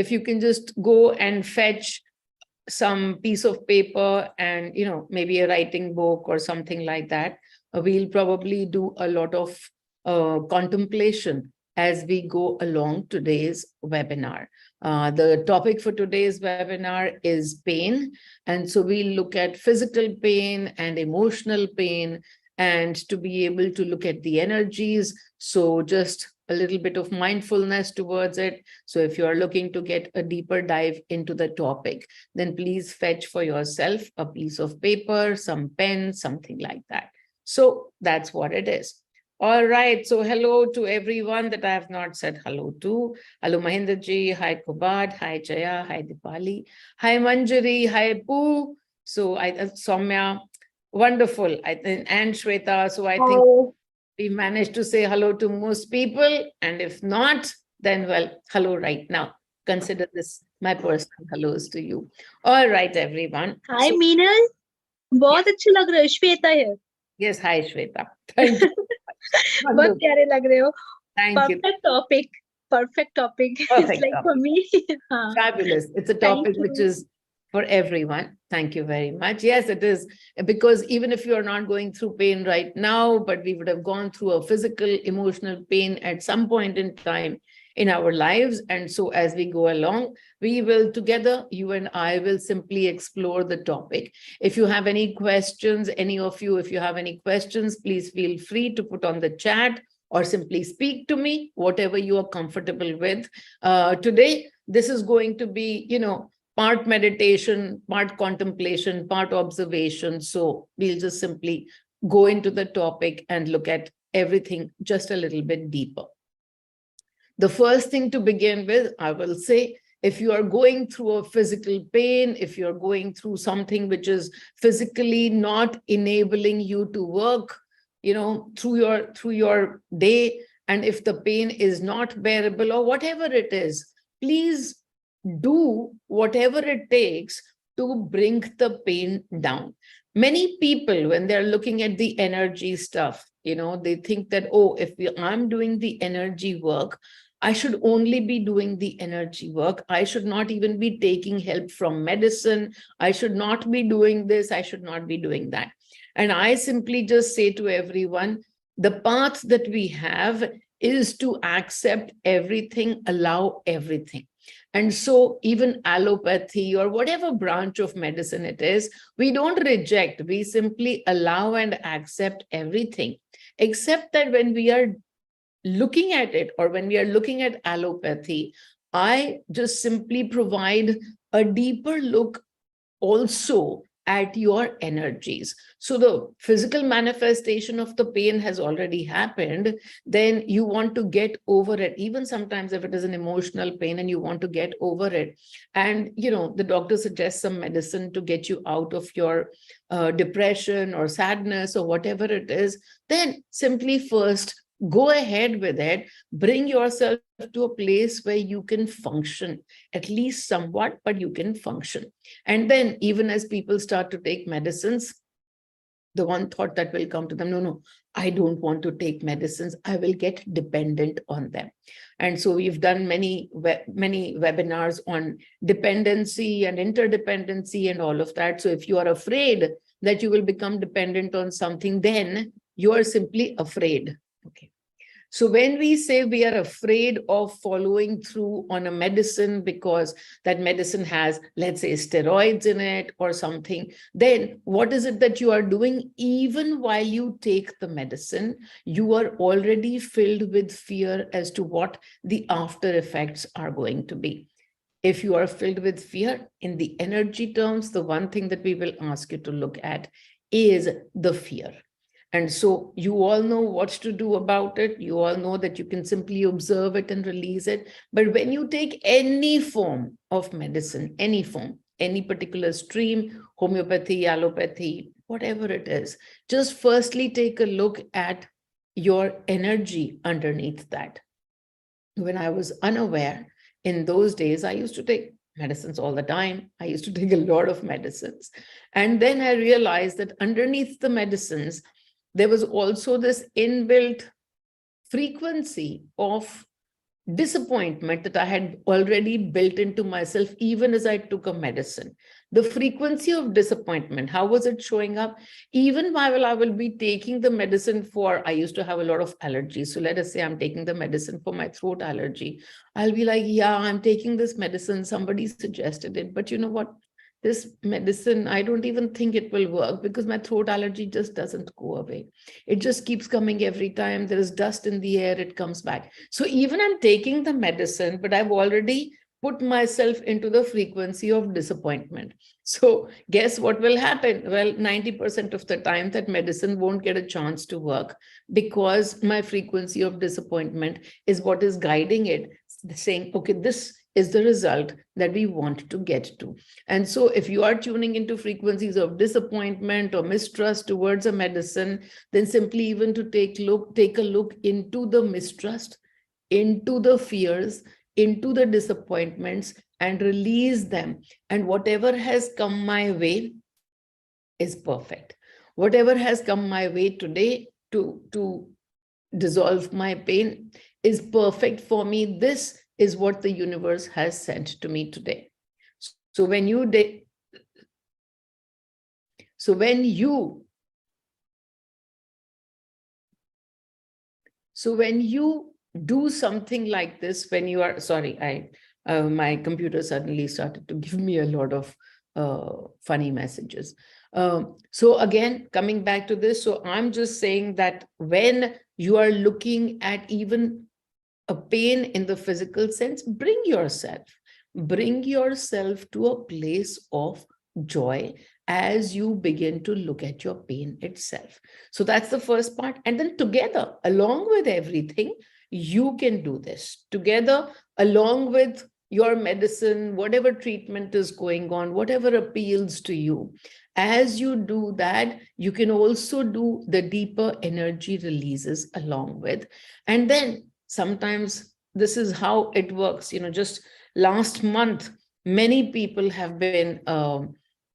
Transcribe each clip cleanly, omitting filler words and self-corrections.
if you can just go and fetch some piece of paper and, maybe a writing book or something like that, we'll probably do a lot of contemplation as we go along today's webinar. The topic for today's webinar is pain. And so we'll look at physical pain and emotional pain, and to be able to look at the energies. So just a little bit of mindfulness towards it. So if you are looking to get a deeper dive into the topic, then please fetch for yourself a piece of paper, some pen, something like that. So that's what it is. All right. So hello to everyone that I have not said hello to. Hello, Mahinderji. Hi, Kubad. Hi, Jaya. Hi, Dipali. Hi, Manjari. Hi, Poo. So Soumya. Wonderful. And Shweta. So I think we managed to say hello to most people. And if not, then, well, hello right now. Consider this my personal hellos to you. All right, everyone. Hi, Meenal. बहुत अच्छे लग रहे हो, Shweta here. Yes, hi, Shweta. Thank you. बहुत प्यारे लग रहे हो. Thank you. Perfect topic. Perfect it's like topic. for me. Fabulous. It's a topic which is for everyone. Thank you very much. Yes, it is. Because even if you are not going through pain right now, but we would have gone through a physical, emotional pain at some point in time in our lives. And so as we go along, we will together, you and I will simply explore the topic. If you have any questions, any of you, if you have any questions, please feel free to put on the chat or simply speak to me, whatever you are comfortable with. Today, this is going to be, part meditation, part contemplation, part observation. So we'll just simply go into the topic and look at everything just a little bit deeper. The first thing to begin with, I will say, if you are going through a physical pain, if you're going through something which is physically not enabling you to work, through your day, and if the pain is not bearable or whatever it is, please do whatever it takes to bring the pain down. Many people, when they're looking at the energy stuff, they think that, oh, if I'm doing the energy work, I should only be doing the energy work. I should not even be taking help from medicine. I should not be doing this. I should not be doing that. And I simply just say to everyone, the path that we have is to accept everything, allow everything. And so even allopathy or whatever branch of medicine it is, we don't reject, we simply allow and accept everything, except that when we are looking at it, or when we are looking at allopathy, I just simply provide a deeper look also at your energies. So the physical manifestation of the pain has already happened, then you want to get over it. Even sometimes if it is an emotional pain and you want to get over it, and the doctor suggests some medicine to get you out of your depression or sadness or whatever it is, then simply first go ahead with it, bring yourself to a place where you can function, at least somewhat, but you can function. And then even as people start to take medicines, the one thought that will come to them, no, I don't want to take medicines. I will get dependent on them. And so we've done many webinars on dependency and interdependency and all of that. So if you are afraid that you will become dependent on something, then you are simply afraid. Okay. So when we say we are afraid of following through on a medicine because that medicine has, let's say, steroids in it or something, then what is it that you are doing? Even while you take the medicine, you are already filled with fear as to what the after effects are going to be. If you are filled with fear, in the energy terms, the one thing that we will ask you to look at is the fear. And so you all know what to do about it. You all know that you can simply observe it and release it. But when you take any form of medicine, any form, any particular stream, homeopathy, allopathy, whatever it is, just firstly take a look at your energy underneath that. When I was unaware, in those days, I used to take medicines all the time. I used to take a lot of medicines. And then I realized that underneath the medicines, there was also this inbuilt frequency of disappointment that I had already built into myself, even as I took a medicine. The frequency of disappointment, how was it showing up? Even while I will be taking the medicine for, I used to have a lot of allergies. So let us say I'm taking the medicine for my throat allergy. I'll be like, yeah, I'm taking this medicine. Somebody suggested it, but you know what? This medicine, I don't even think it will work because my throat allergy just doesn't go away. It just keeps coming every time there is dust in the air, it comes back. So even I'm taking the medicine, but I've already put myself into the frequency of disappointment. So guess what will happen? Well, 90% of the time that medicine won't get a chance to work because my frequency of disappointment is what is guiding it, saying, okay, this is the result that we want to get to. And so if you are tuning into frequencies of disappointment or mistrust towards a medicine, then simply even to take a look into the mistrust, into the fears, into the disappointments, and release them. And whatever has come my way is perfect. Whatever has come my way today to dissolve my pain is perfect for me. This is what the universe has sent to me today. So when you do something like this, when you are, sorry, my computer suddenly started to give me a lot of funny messages. So again, coming back to this, so I'm just saying that when you are looking at even a pain in the physical sense, bring yourself to a place of joy as you begin to look at your pain itself. So that's the first part. And then together, along with everything, you can do this together, along with your medicine, whatever treatment is going on, whatever appeals to you. As you do that, you can also do the deeper energy releases along with. And then sometimes this is how it works. Just last month, many people have been,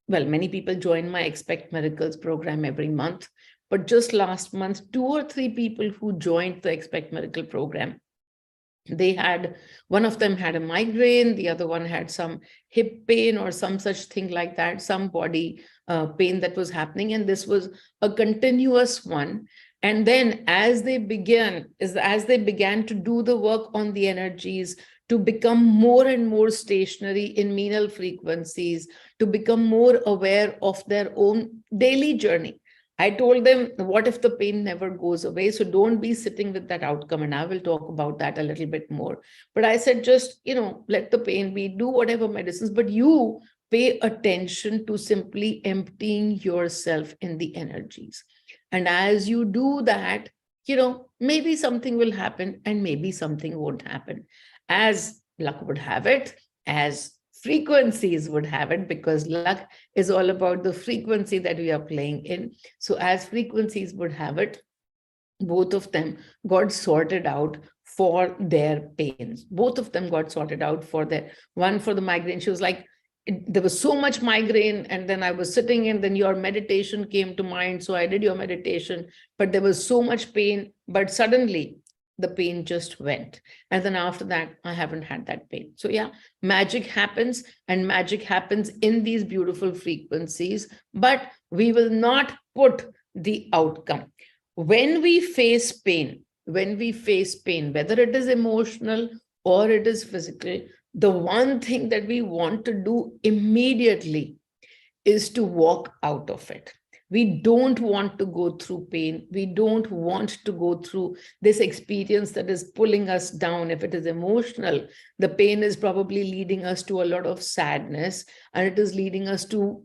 many people join my Expect Miracles program every month. But just last month, 2 or 3 people who joined the Expect Miracle program, one of them had a migraine, the other one had some hip pain or some such thing like that, some body pain that was happening. And this was a continuous one. And then as they began to do the work on the energies, to become more and more stationary in menal frequencies, to become more aware of their own daily journey, I told them, what if the pain never goes away? So don't be sitting with that outcome. And I will talk about that a little bit more. But I said, just, let the pain be, do whatever medicines, but you pay attention to simply emptying yourself in the energies. And as you do that, maybe something will happen and maybe something won't happen. As luck would have it, as frequencies would have it, because luck is all about the frequency that we are playing in. So as frequencies would have it, both of them got sorted out for their pains. Both of them got sorted out for one for the migraine. She was like, there was so much migraine, and then I was sitting and then your meditation came to mind. So I did your meditation, but there was so much pain, but suddenly the pain just went. And then after that, I haven't had that pain. So yeah, magic happens, and magic happens in these beautiful frequencies, but we will not put the outcome. When we face pain, whether it is emotional or it is physical, the one thing that we want to do immediately is to walk out of it. We don't want to go through pain. We don't want to go through this experience that is pulling us down. If it is emotional, the pain is probably leading us to a lot of sadness, and it is leading us to,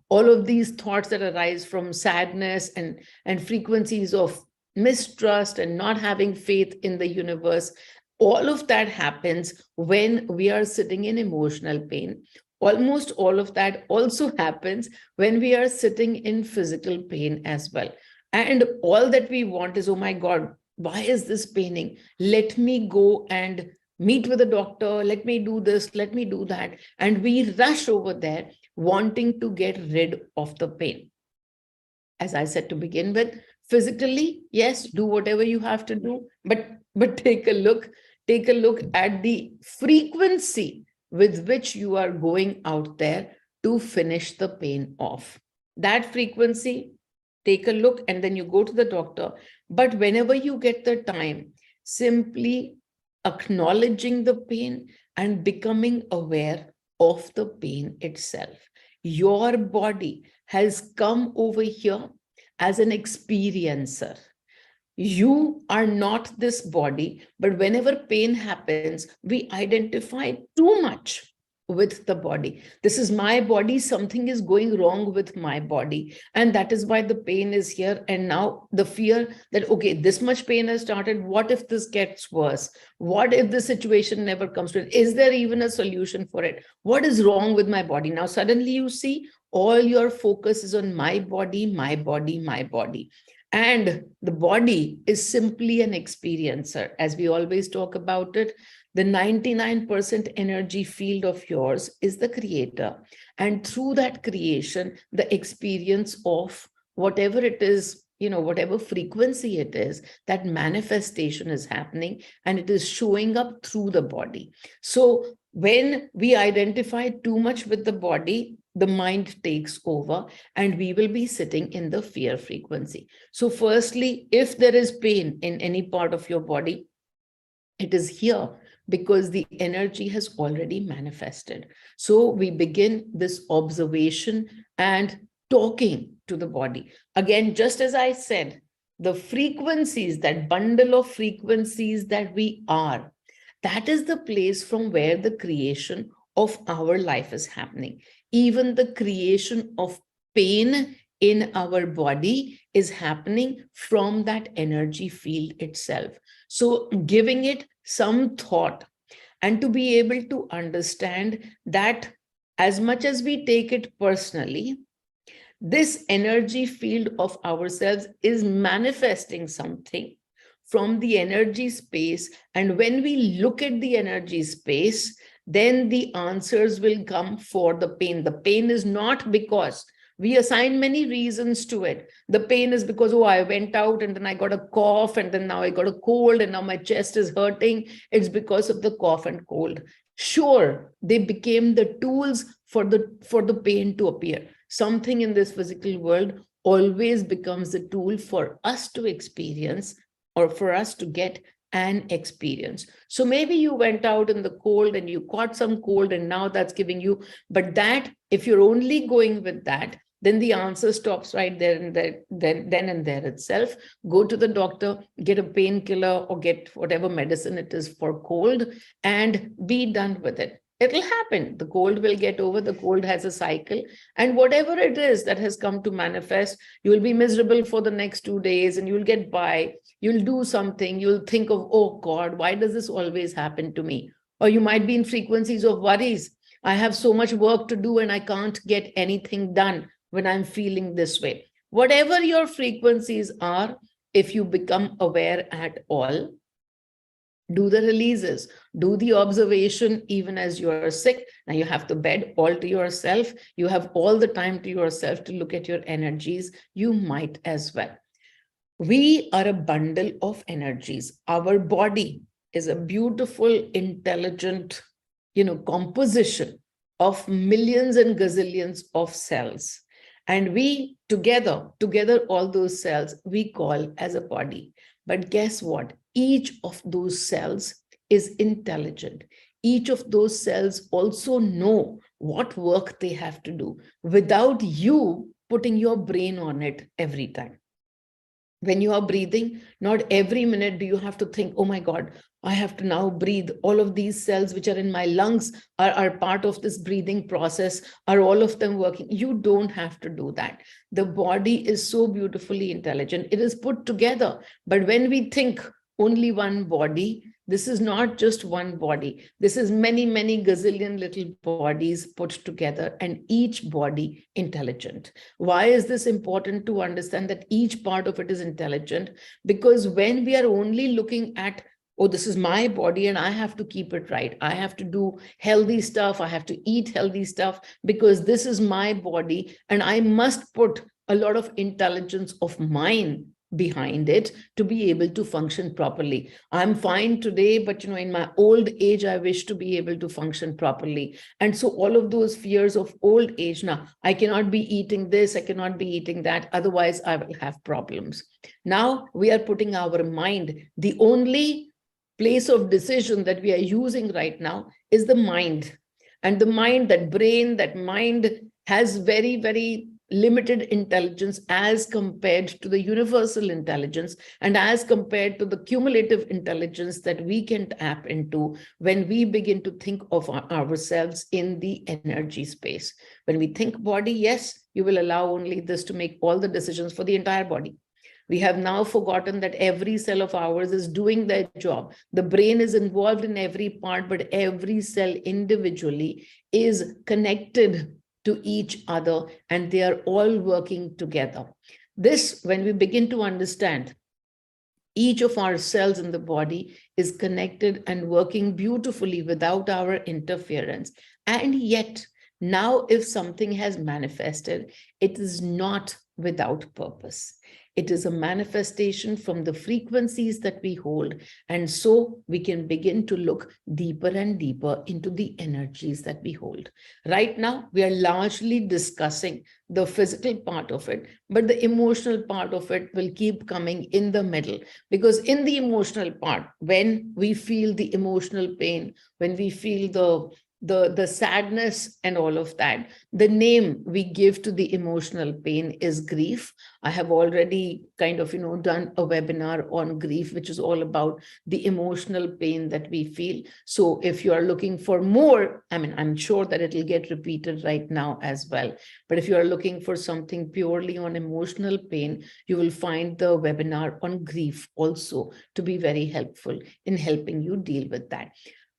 all of these thoughts that arise from sadness and frequencies of mistrust and not having faith in the universe. All of that happens when we are sitting in emotional pain. Almost all of that also happens when we are sitting in physical pain as well. And all that we want is, oh my God, why is this paining? Let me go and meet with a doctor. Let me do this. Let me do that. And we rush over there wanting to get rid of the pain. As I said to begin with, physically, yes, do whatever you have to do, but take a look take a look at the frequency with which you are going out there to finish the pain off. That frequency, take a look, and then you go to the doctor. But whenever you get the time, simply acknowledging the pain and becoming aware of the pain itself. Your body has come over here as an experiencer. You are not this body, but whenever pain happens, we identify too much with the body. This is my body, something is going wrong with my body. And that is why the pain is here. And now the fear that, okay, this much pain has started. What if this gets worse? What if the situation never comes to it? Is there even a solution for it? What is wrong with my body? Now, suddenly you see all your focus is on my body, my body, my body. And the body is simply an experiencer. As we always talk about it, the 99% energy field of yours is the creator. And through that creation, the experience of whatever it is, whatever frequency it is, that manifestation is happening and it is showing up through the body. So when we identify too much with the body, the mind takes over and we will be sitting in the fear frequency. So firstly, if there is pain in any part of your body, it is here because the energy has already manifested. So we begin this observation and talking to the body. Again, just as I said, the frequencies, that bundle of frequencies that we are, that is the place from where the creation of our life is happening. Even the creation of pain in our body is happening from that energy field itself. So giving it some thought and to be able to understand that as much as we take it personally, this energy field of ourselves is manifesting something from the energy space. And when we look at the energy space, then the answers will come for the pain. The pain is not because we assign many reasons to it. The pain is because, oh, I went out and then I got a cough and then now I got a cold and now my chest is hurting. It's because of the cough and cold. Sure, they became the tools for the pain to appear. Something in this physical world always becomes the tool for us to experience or for us to get an experience. So maybe you went out in the cold and you caught some cold and now that's giving you, but that, if you're only going with that, then the answer stops right there and there, then and there itself. Go to the doctor, get a painkiller or get whatever medicine it is for cold and be done with it. It'll happen. The cold will get over. The cold has a cycle. And whatever it is that has come to manifest, you will be miserable for the next 2 days and you'll get by. You'll do something. You'll think of, oh God, why does this always happen to me? Or you might be in frequencies of worries. I have so much work to do and I can't get anything done when I'm feeling this way. Whatever your frequencies are, if you become aware at all, do the releases, do the observation even as you are sick. Now you have the bed all to yourself. You have all the time to yourself to look at your energies. You might as well. We are a bundle of energies. Our body is a beautiful, intelligent, composition of millions and gazillions of cells. And we together, all those cells, we call as a body. But guess what? Each of those cells is intelligent. Each of those cells also know what work they have to do without you putting your brain on it every time. When you are breathing, not every minute do you have to think, oh my God, I have to now breathe. All of these cells which are in my lungs are part of this breathing process. Are all of them working? You don't have to do that. The body is so beautifully intelligent. It is put together. But when we think only one body, this is not just one body. This is many, many gazillion little bodies put together and each body intelligent. Why is this important to understand that each part of it is intelligent? Because when we are only looking at, oh, this is my body and I have to keep it right. I have to do healthy stuff. I have to eat healthy stuff because this is my body and I must put a lot of intelligence of mine behind it to be able to function properly. I'm fine today, but in my old age, I wish to be able to function properly. And so all of those fears of old age, now I cannot be eating this, I cannot be eating that, otherwise I will have problems. Now we are putting our mind, the only place of decision that we are using right now is the mind. And the mind, that brain, that mind has very, very limited intelligence as compared to the universal intelligence and as compared to the cumulative intelligence that we can tap into when we begin to think of ourselves in the energy space. When we think body, yes, you will allow only this to make all the decisions for the entire body. We have now forgotten that every cell of ours is doing their job. The brain is involved in every part, but every cell individually is connected to each other, and they are all working together. This, when we begin to understand, each of our cells in the body is connected and working beautifully without our interference. And yet, now if something has manifested, it is not without purpose. It is a manifestation from the frequencies that we hold. And so we can begin to look deeper and deeper into the energies that we hold. Right now, we are largely discussing the physical part of it, but the emotional part of it will keep coming in the middle. Because in the emotional part, when we feel the emotional pain, when we feel the sadness and all of that, the name we give to the emotional pain is grief. I have already kind of, done a webinar on grief, which is all about the emotional pain that we feel. So if you are looking for more, I'm sure that it'll get repeated right now as well. But if you are looking for something purely on emotional pain, you will find the webinar on grief also to be very helpful in helping you deal with that.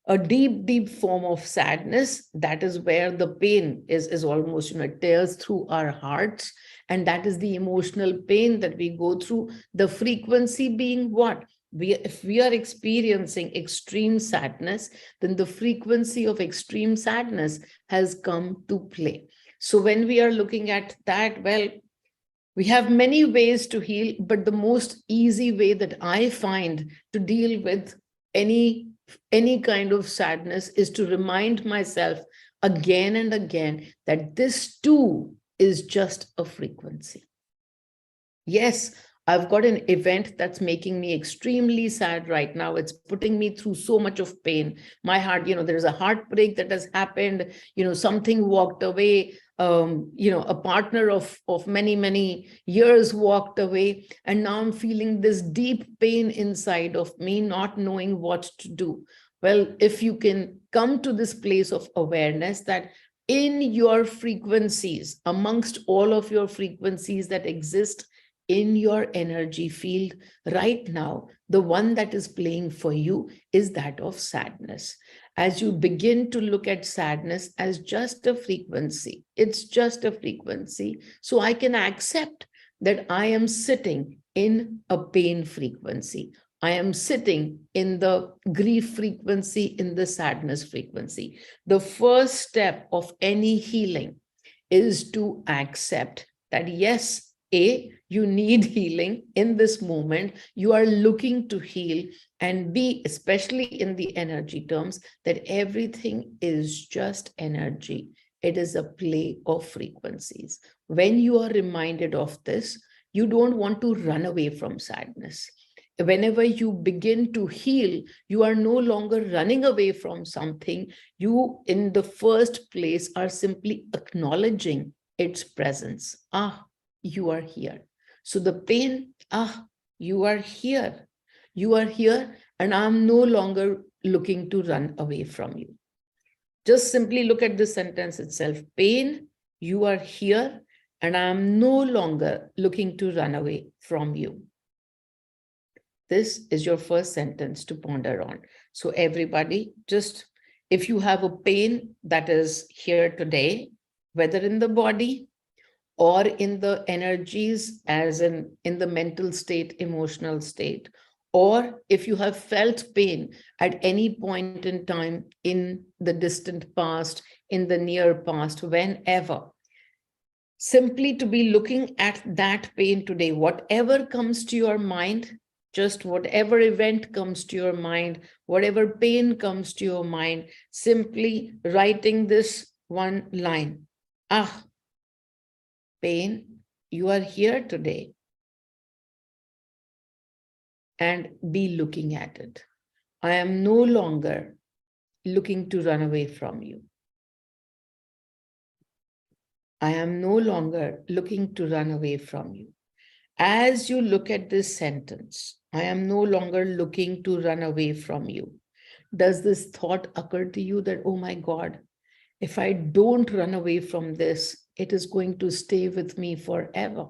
A deep, deep form of sadness, that is where the pain is almost, it tears through our hearts. And that is the emotional pain that we go through. The frequency being what? If we are experiencing extreme sadness, then the frequency of extreme sadness has come to play. So when we are looking at that, well, we have many ways to heal, but the most easy way that I find to deal with any kind of sadness is to remind myself again and again that this too is just a frequency. Yes, I've got an event that's making me extremely sad right now. It's putting me through so much of pain. My heart, there's a heartbreak that has happened, something walked away. A partner of many, many years walked away. And now I'm feeling this deep pain inside of me, not knowing what to do. Well, if you can come to this place of awareness that in your frequencies, amongst all of your frequencies that exist in your energy field right now, the one that is playing for you is that of sadness. As you begin to look at sadness as just a frequency, it's just a frequency. So I can accept that I am sitting in a pain frequency. I am sitting in the grief frequency, in the sadness frequency. The first step of any healing is to accept that, yes, you need healing in this moment. You are looking to heal, and B, especially in the energy terms, that everything is just energy. It is a play of frequencies. When you are reminded of this, you don't want to run away from sadness. Whenever you begin to heal, you are no longer running away from something. You, in the first place, are simply acknowledging its presence. You are here. So the pain, you are here. You are here, and I'm no longer looking to run away from you. Just simply look at this sentence itself. Pain, you are here, and I'm no longer looking to run away from you. This is your first sentence to ponder on. So everybody, just if you have a pain that is here today, whether in the body or in the energies, as in the mental state, emotional state, or if you have felt pain at any point in time in the distant past, in the near past, whenever, Simply to be looking at that pain today, whatever comes to your mind, just whatever event comes to your mind, whatever pain comes to your mind, simply writing this one line. Ah, pain, you are here today. And be looking at it. I am no longer looking to run away from you. I am no longer looking to run away from you. As you look at this sentence, I am no longer looking to run away from you. Does this thought occur to you that, oh my God, if I don't run away from this, it is going to stay with me forever.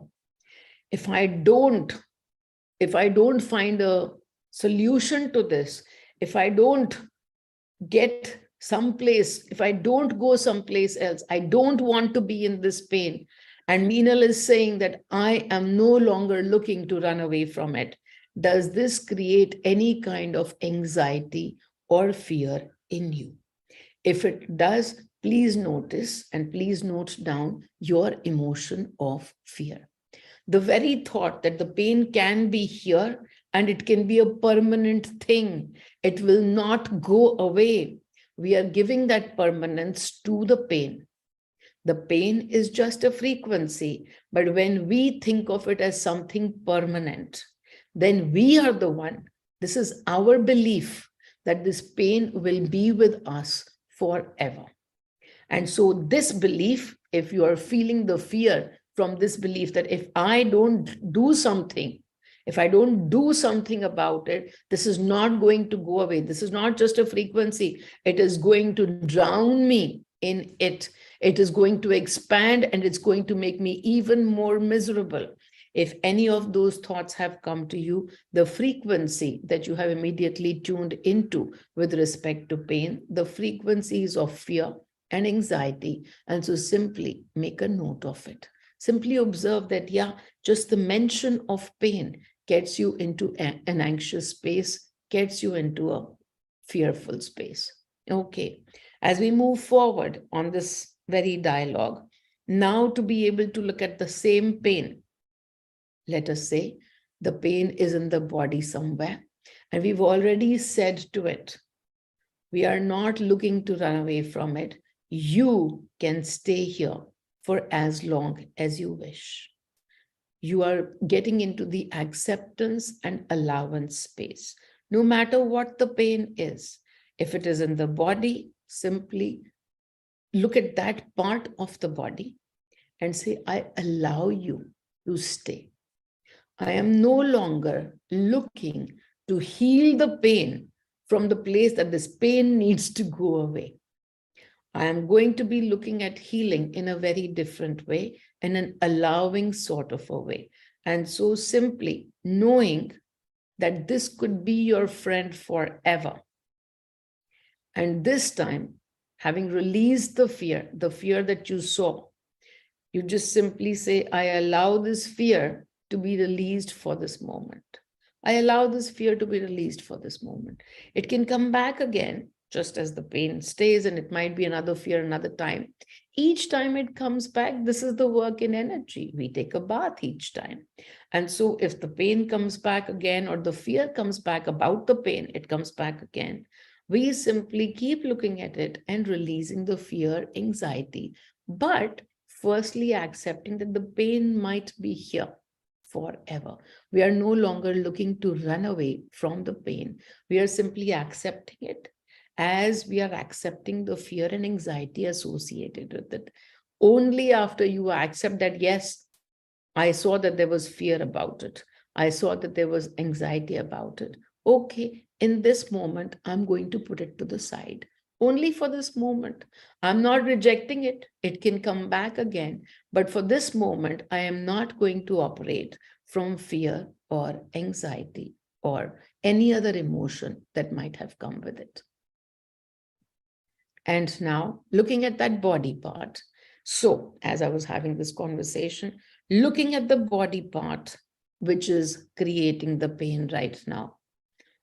If I don't find a solution to this, if I don't get someplace, if I don't go someplace else, I don't want to be in this pain. And Meenal is saying that I am no longer looking to run away from it. Does this create any kind of anxiety or fear in you? If it does, please notice and please note down your emotion of fear. The very thought that the pain can be here and it can be a permanent thing. It will not go away. We are giving that permanence to the pain. The pain is just a frequency, but when we think of it as something permanent, then we are the one. This is our belief that this pain will be with us forever. And so this belief, if you are feeling the fear from this belief that if I don't do something, if I don't do something about it, this is not going to go away. This is not just a frequency. It is going to drown me in it. It is going to expand and it's going to make me even more miserable. If any of those thoughts have come to you, the frequency that you have immediately tuned into with respect to pain, the frequencies of fear and anxiety. And so simply make a note of it. Simply observe that, yeah, just the mention of pain gets you into an anxious space, gets you into a fearful space. Okay, as we move forward on this very dialogue, now to be able to look at the same pain, let us say the pain is in the body somewhere, and we've already said to it, we are not looking to run away from it. You can stay here for as long as you wish. You are getting into the acceptance and allowance space, no matter what the pain is. If it is in the body, simply look at that part of the body and say, I allow you to stay. I am no longer looking to heal the pain from the place that this pain needs to go away. I am going to be looking at healing in a very different way, in an allowing sort of a way. And so simply knowing that this could be your friend forever. And this time, having released the fear that you saw, you just simply say, I allow this fear to be released for this moment. I allow this fear to be released for this moment. It can come back again, just as the pain stays, and it might be another fear another time. Each time it comes back, this is the work in energy. We take a bath each time. And so if the pain comes back again, or the fear comes back about the pain, it comes back again. We simply keep looking at it and releasing the fear, anxiety, but firstly accepting that the pain might be here forever. We are no longer looking to run away from the pain. We are simply accepting it as we are accepting the fear and anxiety associated with it. Only after you accept that, yes, I saw that there was fear about it. I saw that there was anxiety about it. Okay, in this moment, I'm going to put it to the side. Only for this moment. I'm not rejecting it. It can come back again. But for this moment, I am not going to operate from fear or anxiety or any other emotion that might have come with it. And now looking at that body part. So as I was having this conversation, looking at the body part, which is creating the pain right now,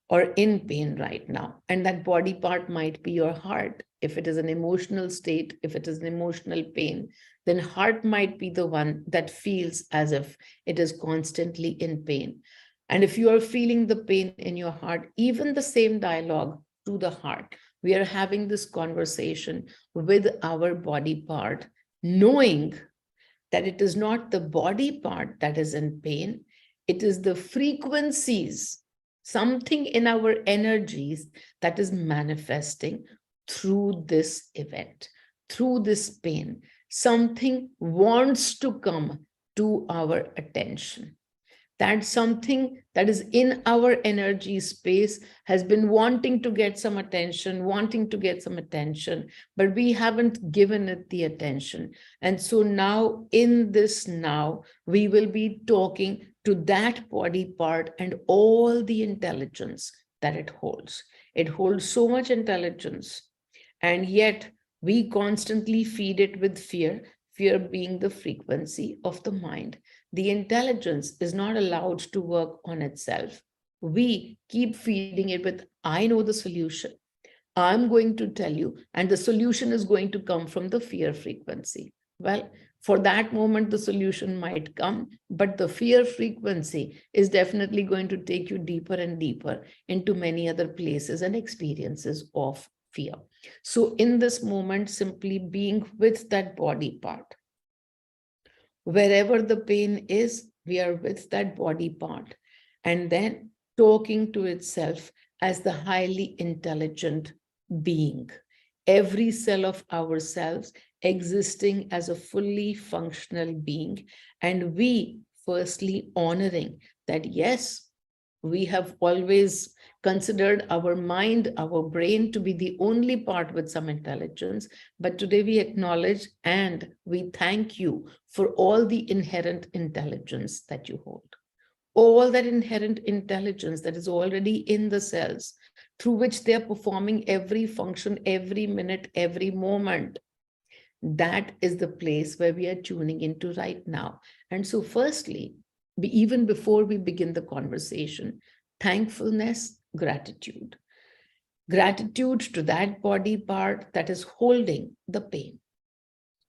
or in pain right now. And that body part might be your heart. If it is an emotional state, if it is an emotional pain, then heart might be the one that feels as if it is constantly in pain. And if you are feeling the pain in your heart, even the same dialogue to the heart, we are having this conversation with our body part, knowing that it is not the body part that is in pain, it is the frequencies, something in our energies that is manifesting through this event, through this pain. Something wants to come to our attention. That something that is in our energy space has been wanting to get some attention, but we haven't given it the attention. And so now, in this now, we will be talking to that body part and all the intelligence that it holds. It holds so much intelligence, and yet we constantly feed it with fear, fear being the frequency of the mind. The intelligence is not allowed to work on itself. We keep feeding it with, I know the solution. I'm going to tell you, and the solution is going to come from the fear frequency. Well, for that moment, the solution might come, but the fear frequency is definitely going to take you deeper and deeper into many other places and experiences of fear. So in this moment, simply being with that body part, wherever the pain is, we are with that body part, and then talking to itself as the highly intelligent being. Every cell of ourselves existing as a fully functional being, and we firstly honoring that, yes, we have always considered our mind, our brain to be the only part with some intelligence. But today we acknowledge and we thank you for all the inherent intelligence that you hold. All that inherent intelligence that is already in the cells through which they are performing every function, every minute, every moment. That is the place where we are tuning into right now. And so firstly, even before we begin the conversation, thankfulness, gratitude. Gratitude to that body part that is holding the pain,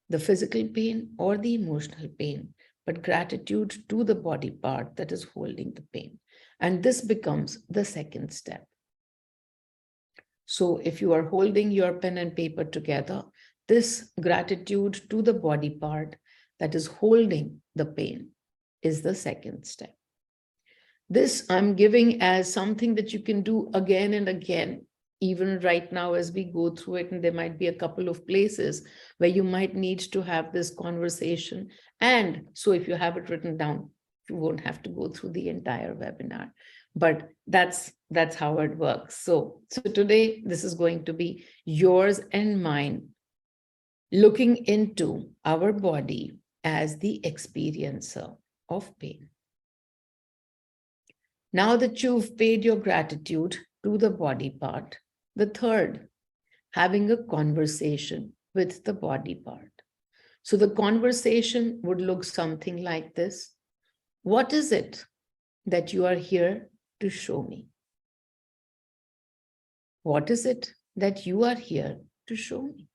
the physical pain or the emotional pain, but gratitude to the body part that is holding the pain. And this becomes the second step. So if you are holding your pen and paper together, this gratitude to the body part that is holding the pain is the second step. This I'm giving as something that you can do again and again, even right now as we go through it. And there might be a couple of places where you might need to have this conversation. And so if you have it written down, you won't have to go through the entire webinar. But that's how it works. So today, this is going to be yours and mine, looking into our body as the experiencer of pain. Now that you've paid your gratitude to the body part, the third, having a conversation with the body part. So the conversation would look something like this. What is it that you are here to show me? What is it that you are here to show me?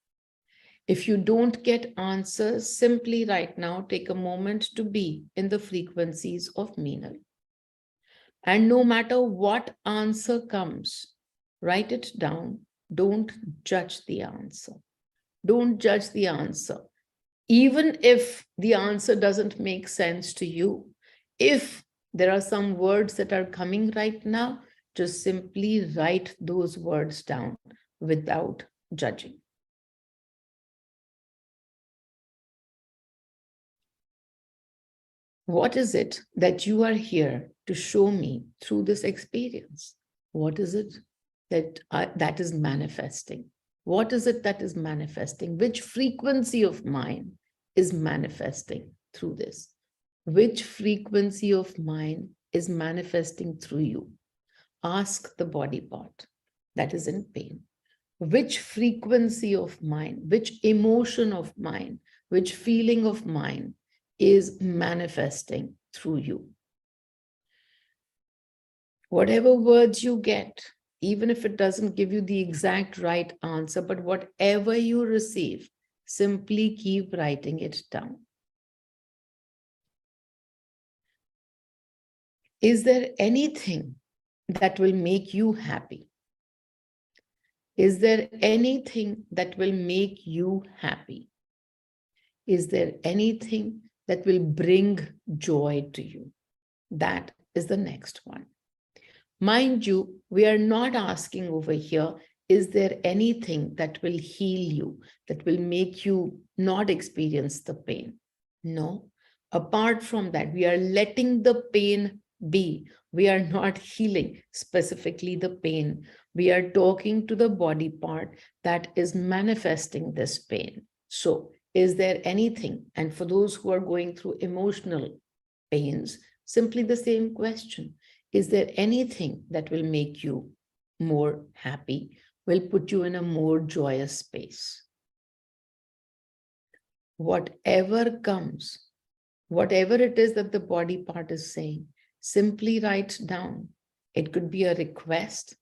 If you don't get answers, simply right now, take a moment to be in the frequencies of Meenal. And no matter what answer comes, write it down. Don't judge the answer. Don't judge the answer. Even if the answer doesn't make sense to you, if there are some words that are coming right now, just simply write those words down without judging. What is it that you are here to show me through this experience? What is it that is manifesting? What is it that is manifesting? Which frequency of mine is manifesting through this? Which frequency of mine is manifesting through you? Ask the body part that is in pain. Which frequency of mine, which emotion of mine, which feeling of mine is manifesting through you? Whatever words you get, even if it doesn't give you the exact right answer, but whatever you receive, simply keep writing it down. Is there anything that will make you happy? Is there anything that will make you happy? Is there anything that will bring joy to you? That is the next one. Mind you, we are not asking over here, is there anything that will heal you, that will make you not experience the pain? No. Apart from that, we are letting the pain be. We are not healing specifically the pain. We are talking to the body part that is manifesting this pain. So, is there anything? And for those who are going through emotional pains, simply the same question. Is there anything that will make you more happy, will put you in a more joyous space? Whatever comes, whatever it is that the body part is saying, simply write down. It could be a request.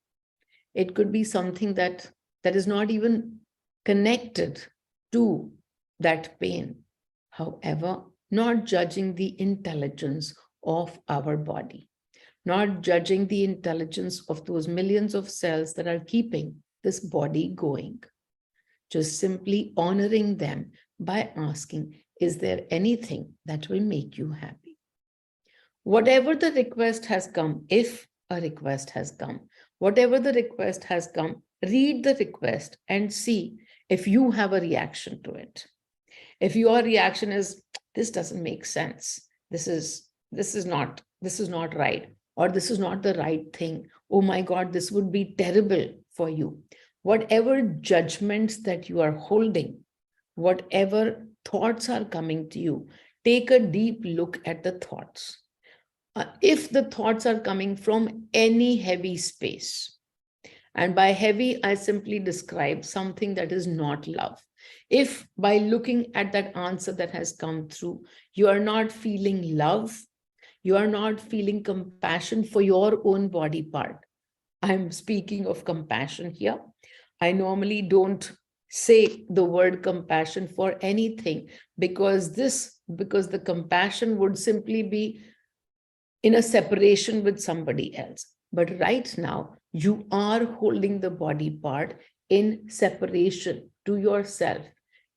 It could be something that is not even connected to that pain. However, not judging the intelligence of our body, not judging the intelligence of those millions of cells that are keeping this body going. Just simply honoring them by asking, is there anything that will make you happy? Whatever the request has come, if a request has come, whatever the request has come, read the request and see if you have a reaction to it. If your reaction is, this doesn't make sense, this is not right, or this is not the right thing, oh my God, this would be terrible for you. Whatever judgments that you are holding, whatever thoughts are coming to you, take a deep look at the thoughts. If the thoughts are coming from any heavy space, and by heavy, I simply describe something that is not love. If by looking at that answer that has come through, you are not feeling love, you are not feeling compassion for your own body part. I'm speaking of compassion here. I normally don't say the word compassion for anything because the compassion would simply be in a separation with somebody else. But right now, you are holding the body part in separation to yourself.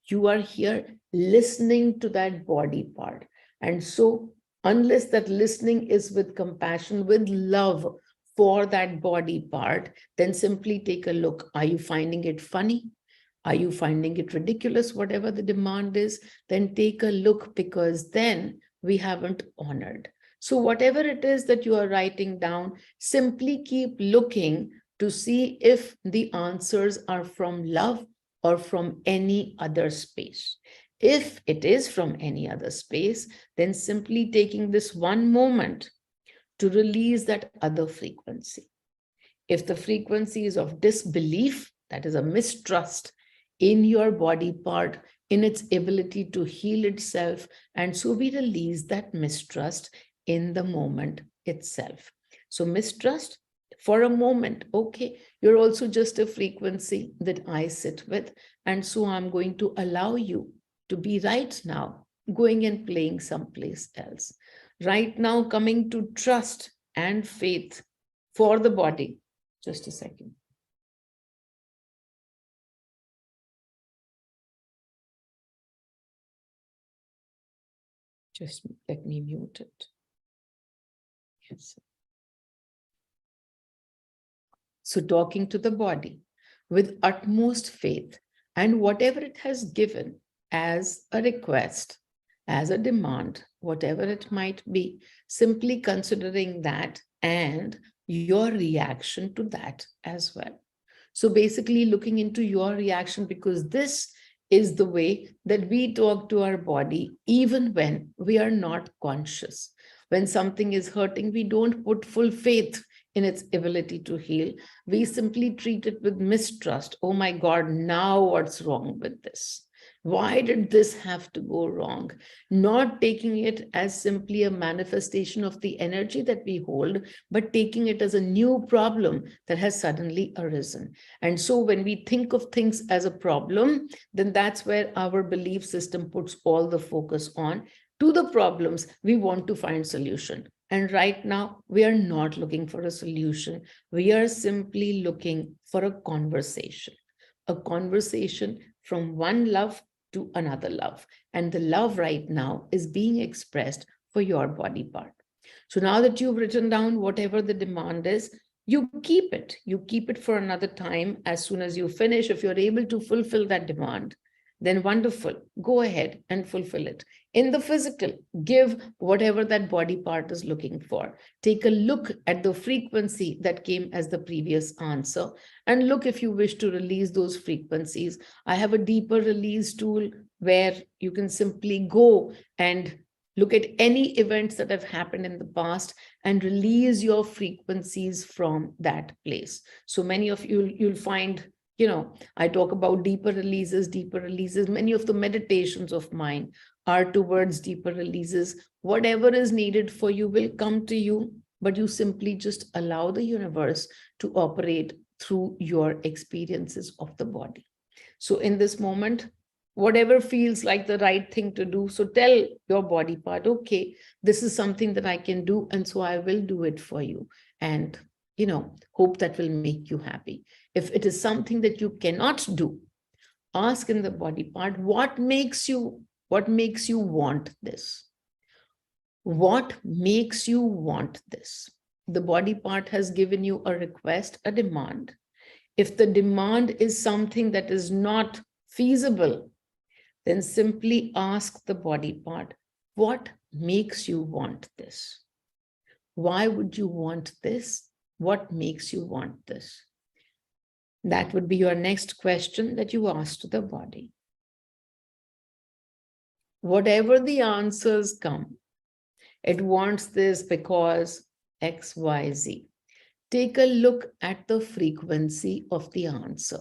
You are here listening to that body part. And so, unless that listening is with compassion, with love for that body part, then simply take a look. Are you finding it funny? Are you finding it ridiculous? Whatever the demand is, then take a look, because then we haven't honored. So whatever it is that you are writing down, simply keep looking to see if the answers are from love or from any other space. If it is from any other space, then simply taking this one moment to release that other frequency. If the frequency is of disbelief, that is a mistrust in your body part, in its ability to heal itself, and so we release that mistrust in the moment itself. So mistrust for a moment, okay, you're also just a frequency that I sit with, and so I'm going to allow you to be right now going and playing someplace else. Right now, coming to trust and faith for the body. Just a second. Just let me mute it. Yes. So talking to the body with utmost faith, and whatever it has given as a request, as a demand, whatever it might be, simply considering that and your reaction to that as well. So basically looking into your reaction, because this is the way that we talk to our body, even when we are not conscious. When something is hurting, we don't put full faith in its ability to heal. We simply treat it with mistrust. Oh my God, now what's wrong with this? Why did this have to go wrong? Not taking it as simply a manifestation of the energy that we hold, but taking it as a new problem that has suddenly arisen. And so when we think of things as a problem, then that's where our belief system puts all the focus on. To the problems, we want to find solution. And right now, we are not looking for a solution. We are simply looking for a conversation from one love to another love. And the love right now is being expressed for your body part. So now that you've written down whatever the demand is, you keep it. You keep it for another time. As soon as you finish, if you're able to fulfill that demand, then wonderful. Go ahead and fulfill it. In the physical, give whatever that body part is looking for. Take a look at the frequency that came as the previous answer, and look if you wish to release those frequencies. I have a deeper release tool where you can simply go and look at any events that have happened in the past and release your frequencies from that place. So many of you'll find, I talk about deeper releases. Many of the meditations of mine are towards deeper releases. Whatever is needed for you will come to you, but you simply just allow the universe to operate through your experiences of the body. So in this moment, whatever feels like the right thing to do, so tell your body part, okay, this is something that I can do, and so I will do it for you. And hope that will make you happy. If it is something that you cannot do, ask in the body part, what makes you want this? What makes you want this? The body part has given you a request, a demand. If the demand is something that is not feasible, then simply ask the body part, what makes you want this? Why would you want this? What makes you want this? That would be your next question that you ask to the body. Whatever the answers come, it wants this because X, Y, Z. Take a look at the frequency of the answer.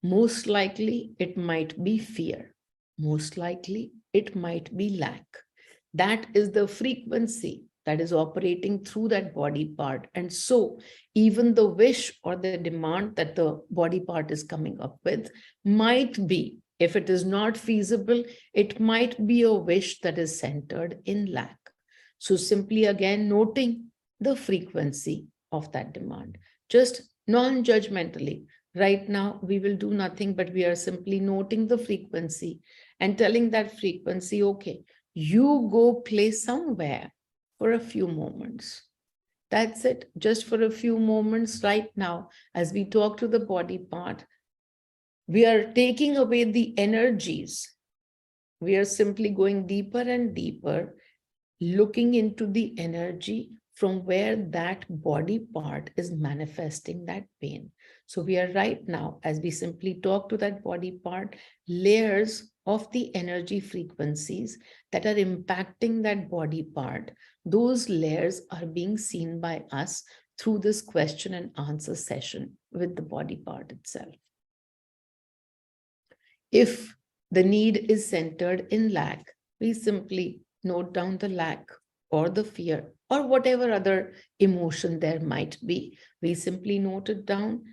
Most likely, it might be fear. Most likely, it might be lack. That is the frequency that is operating through that body part. And so even the wish or the demand that the body part is coming up with might be, if it is not feasible, it might be a wish that is centered in lack. So simply again, noting the frequency of that demand, just non-judgmentally. Right now, we will do nothing, but we are simply noting the frequency and telling that frequency, okay, you go play somewhere for a few moments. That's it, just for a few moments right now. As we talk to the body part, we are taking away the energies. We are simply going deeper and deeper, looking into the energy from where that body part is manifesting that pain. So we are right now, as we simply talk to that body part, layers of the energy frequencies that are impacting that body part. Those layers are being seen by us through this question and answer session with the body part itself. If the need is centered in lack, we simply note down the lack or the fear or whatever other emotion there might be. We simply note it down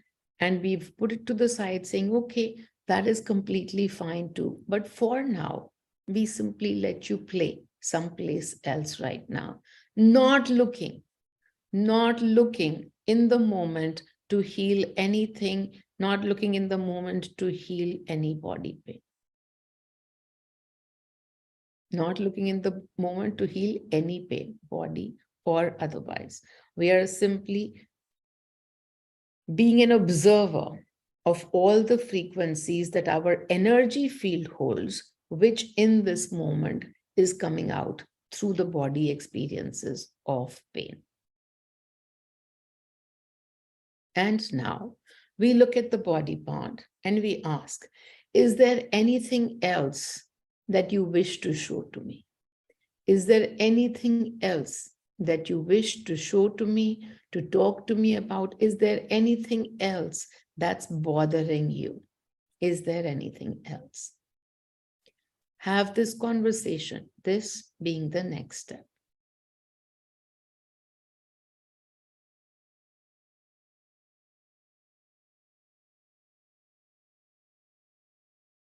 and we've put it to the side saying, okay, that is completely fine too. But for now, we simply let you play someplace else right now, not looking in the moment to heal anything, not looking in the moment to heal any body pain. Not looking in the moment to heal any pain, body or otherwise. We are simply being an observer of all the frequencies that our energy field holds, which in this moment is coming out through the body experiences of pain. And now we look at the body part and we ask, is there anything else that you wish to show to me? Is there anything else that you wish to show to me, to talk to me about? Is there anything else that's bothering you? Is there anything else? have this conversation, this being the next step.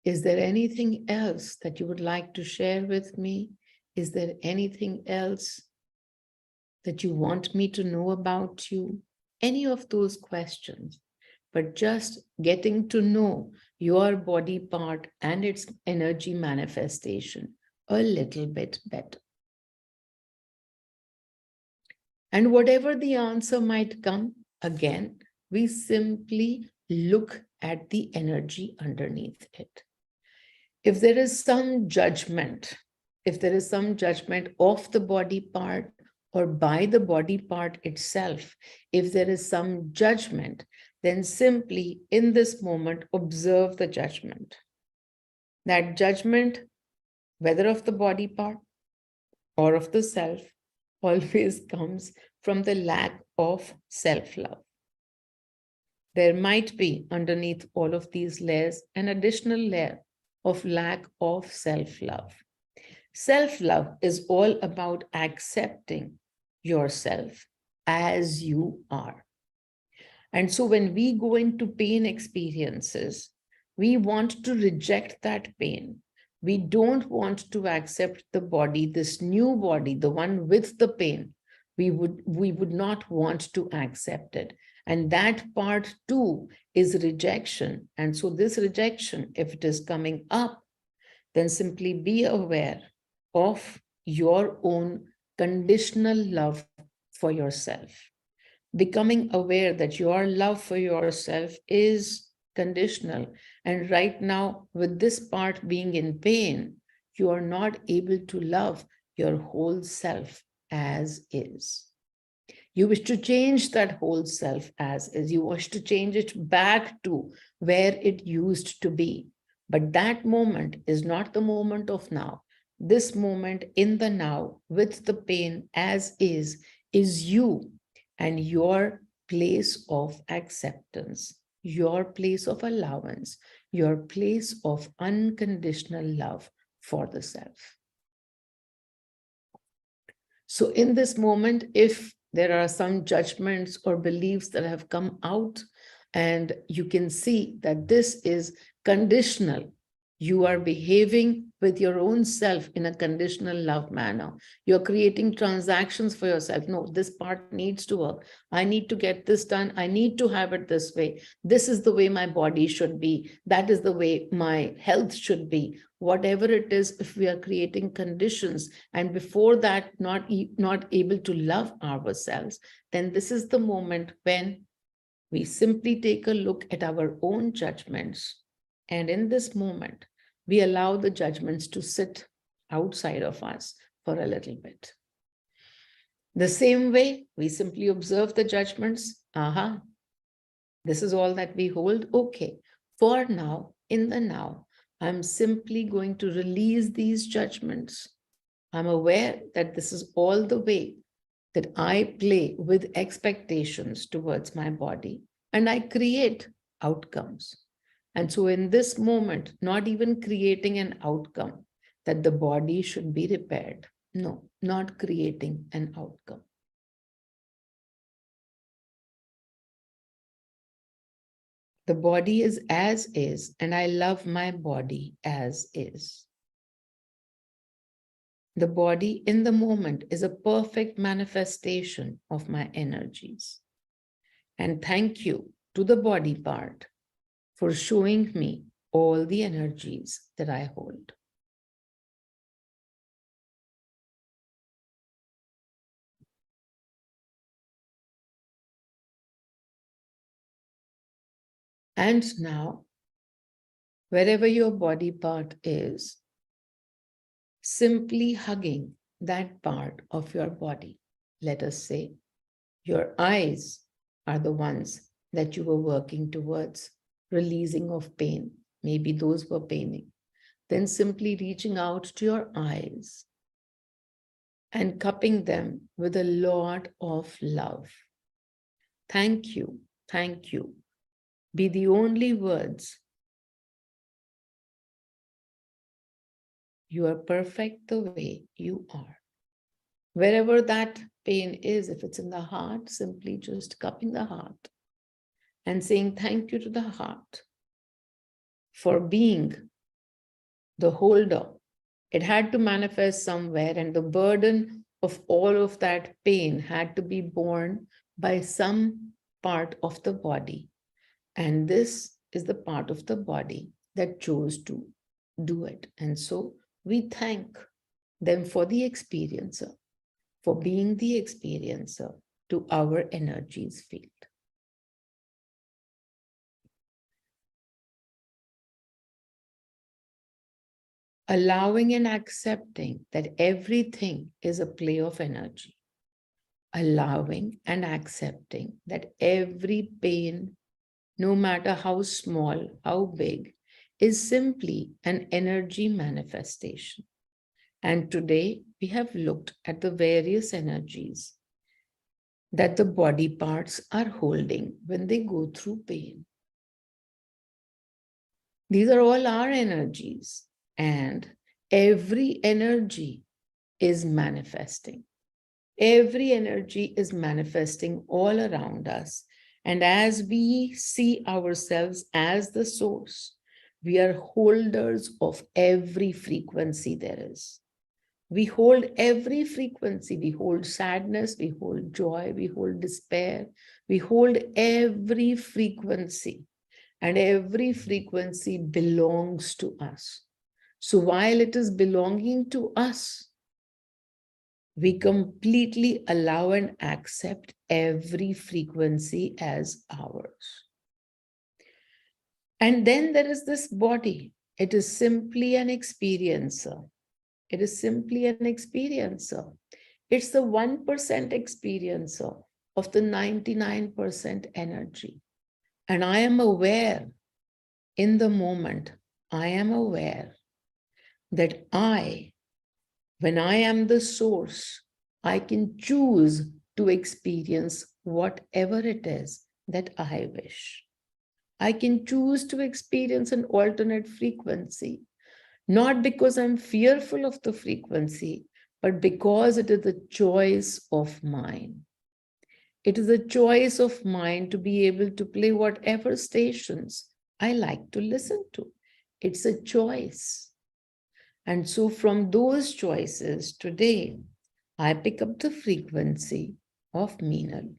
Is there anything else that you would like to share with me? Is there anything else that you want me to know about you? Any of those questions, but just getting to know your body part and its energy manifestation a little bit better. And whatever the answer might come, again, we simply look at the energy underneath it. If there is some judgment, of the body part or by the body part itself, if there is some judgment, then simply in this moment, observe the judgment. That judgment, whether of the body part or of the self, always comes from the lack of self-love. There might be underneath all of these layers an additional layer of lack of self-love. Self-love is all about accepting yourself as you are. And so when we go into pain experiences, we want to reject that pain. We don't want to accept the body, this new body, the one with the pain. We would not want to accept it. And that part too is rejection. And so this rejection, if it is coming up, then simply be aware of your own conditional love for yourself. Becoming aware that your love for yourself is conditional. And right now, with this part being in pain, you are not able to love your whole self as is. You wish to change that whole self as is. You wish to change it back to where it used to be. But that moment is not the moment of now. This moment in the now with the pain as is you and your place of acceptance, your place of allowance, your place of unconditional love for the self. So in this moment, if there are some judgments or beliefs that have come out, and you can see that this is conditional, you are behaving with your own self in a conditional love manner. You're creating transactions for yourself. No, this part needs to work. I need to get this done. I need to have it this way. This is the way my body should be. That is the way my health should be. Whatever it is, if we are creating conditions and before that not able to love ourselves, then this is the moment when we simply take a look at our own judgments. And in this moment, we allow the judgments to sit outside of us for a little bit. The same way, we simply observe the judgments. This is all that we hold. Okay, for now, in the now, I'm simply going to release these judgments. I'm aware that this is all the way that I play with expectations towards my body, and I create outcomes. And so in this moment, not even creating an outcome that the body should be repaired. No, not creating an outcome. The body is as is, and I love my body as is. The body in the moment is a perfect manifestation of my energies. And thank you to the body part for showing me all the energies that I hold. And now, wherever your body part is, simply hugging that part of your body. Let us say your eyes are the ones that you were working towards releasing of pain. Maybe those were paining. Then simply reaching out to your eyes and cupping them with a lot of love. Thank you, thank you. Be the only words You are perfect the way you are. Wherever that pain is, if it's in the heart, simply just cupping the heart and saying thank you to the heart for being the holder. It had to manifest somewhere, and the burden of all of that pain had to be borne by some part of the body. And this is the part of the body that chose to do it. And so we thank them for the experiencer, for being the experiencer to our energies field. Allowing and accepting that everything is a play of energy. Allowing and accepting that every pain, no matter how small, how big, is simply an energy manifestation. And today we have looked at the various energies that the body parts are holding when they go through pain. These are all our energies, and every energy is manifesting. Every energy is manifesting all around us. And as we see ourselves as the source, we are holders of every frequency there is. We hold every frequency. We hold sadness, we hold joy, we hold despair. We hold every frequency, and every frequency belongs to us. So while it is belonging to us, we completely allow and accept every frequency as ours. And then there is this body. It is simply an experiencer. It is simply an experiencer. It's the 1% experiencer of the 99% energy. And I am aware in the moment, I am aware that when I am the source, I can choose to experience whatever it is that I wish. I can choose to experience an alternate frequency, not because I'm fearful of the frequency, but because it is a choice of mine. It is a choice of mine to be able to play whatever stations I like to listen to. It's a choice. And so from those choices today, I pick up the frequency of Meenal.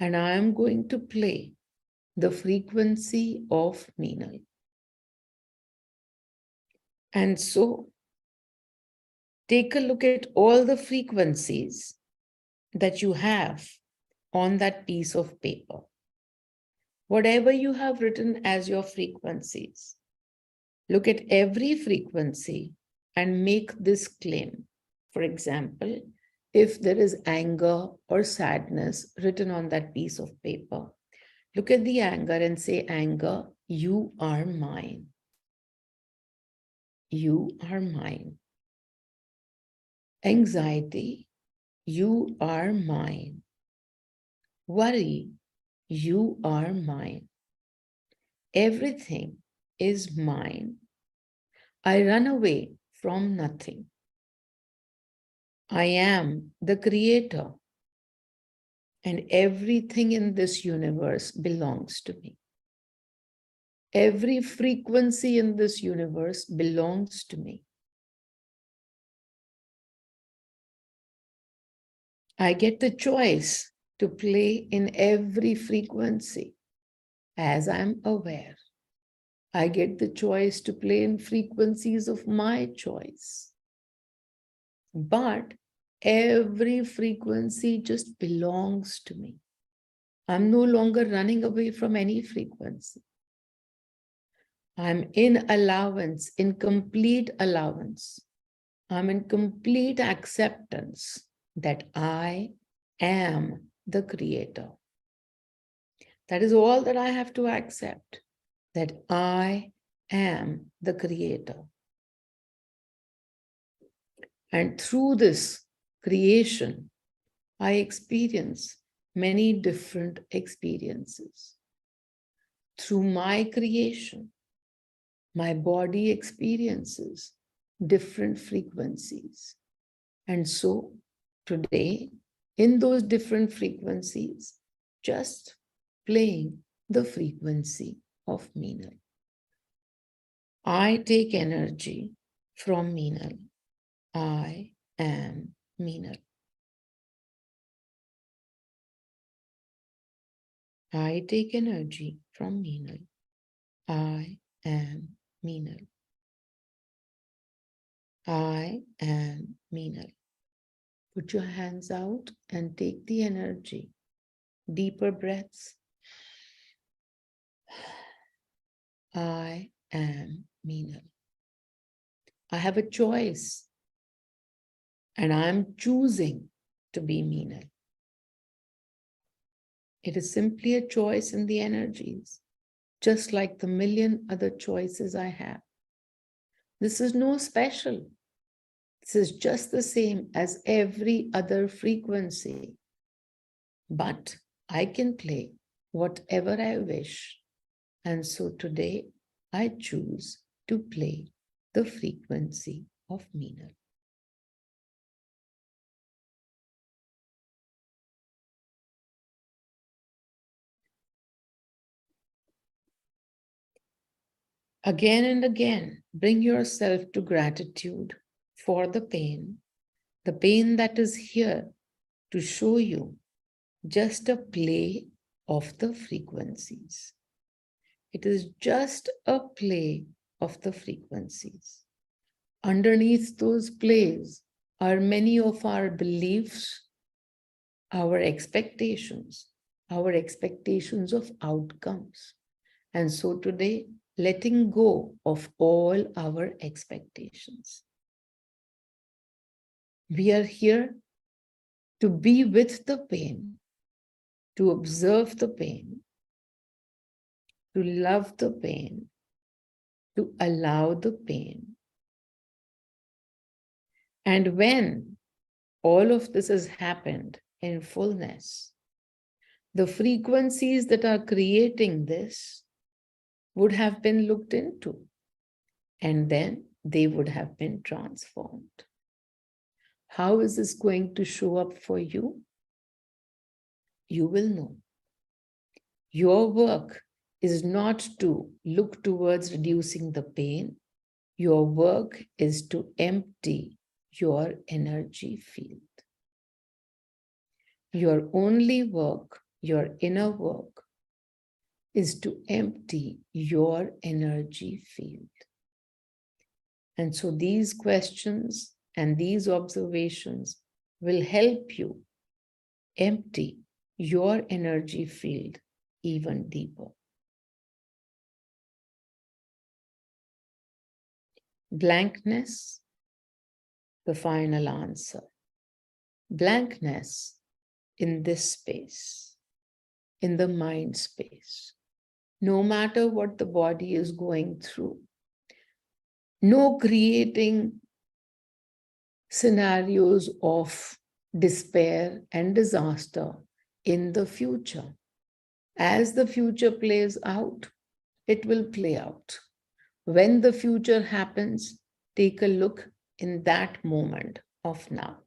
And I am going to play the frequency of Meenal. And so take a look at all the frequencies that you have on that piece of paper. Whatever you have written as your frequencies, look at every frequency and make this claim. For example, if there is anger or sadness written on that piece of paper, look at the anger and say, anger, you are mine. You are mine. Anxiety, you are mine. Worry, you are mine. Everything is mine. I run away from nothing. I am the creator, and everything in this universe belongs to me. Every frequency in this universe belongs to me. I get the choice to play in every frequency as I'm aware. I get the choice to play in frequencies of my choice. But every frequency just belongs to me. I'm no longer running away from any frequency. I'm in allowance, in complete allowance. I'm in complete acceptance that I am the creator. That is all that I have to accept, that I am the creator. And through this creation, I experience many different experiences. Through my creation, my body experiences different frequencies. And so today, in those different frequencies, just playing the frequency of Meenal. I take energy from Meenal. I am Meenal. I take energy from Meenal. I am Meenal. I am Meenal. Put your hands out and take the energy. Deeper breaths. I am Meenal. I have a choice, and I'm choosing to be Meenal. It is simply a choice in the energies, just like the million other choices I have. This is no special. This is just the same as every other frequency. But I can play whatever I wish. And so today I choose to play the frequency of Meenal. Again and again, bring yourself to gratitude for the pain that is here to show you just a play of the frequencies. It is just a play of the frequencies. Underneath those plays are many of our beliefs, our expectations of outcomes. And so today, letting go of all our expectations. We are here to be with the pain, to observe the pain, to love the pain, to allow the pain. And when all of this has happened in fullness, the frequencies that are creating this would have been looked into, and then they would have been transformed. How is this going to show up for you? You will know. Your work is not to look towards reducing the pain. Your work is to empty your energy field. Your only work, your inner work, is to empty your energy field. And so these questions and these observations will help you empty your energy field even deeper. Blankness, the final answer. Blankness in this space, in the mind space. No matter what the body is going through. No creating scenarios of despair and disaster in the future. As the future plays out, it will play out. When the future happens, take a look in that moment of now.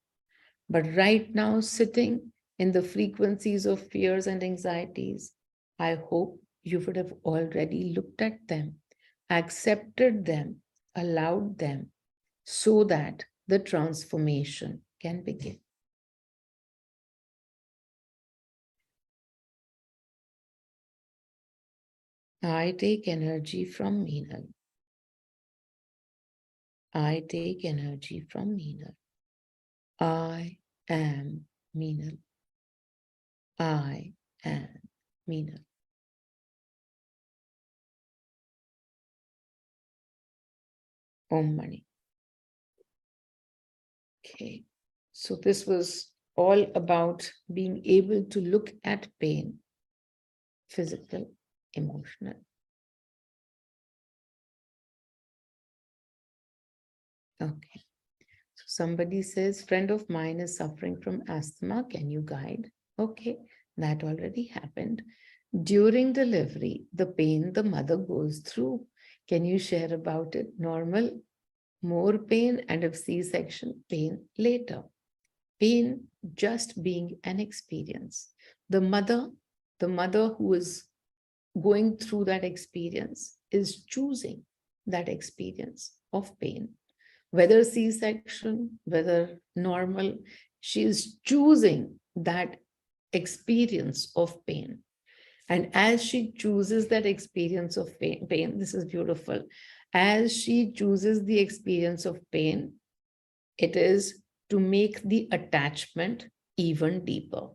But right now, sitting in the frequencies of fears and anxieties, I hope you would have already looked at them, accepted them, allowed them, so that the transformation can begin. I take energy from Meenal. I take energy from Meenal. I am Meenal. I am Meenal. Om Mani. Okay, so this was all about being able to look at pain, physical, emotional. Okay, so somebody says, friend of mine is suffering from asthma, can you guide? Okay, that already happened. During delivery, the pain the mother goes through, can you share about it? Normal, more pain, and if C-section, pain later. Pain just being an experience. The mother who is going through that experience is choosing that experience of pain. Whether C-section, whether normal, she is choosing that experience of pain. And as she chooses that experience of pain, this is beautiful. As she chooses the experience of pain, it is to make the attachment even deeper.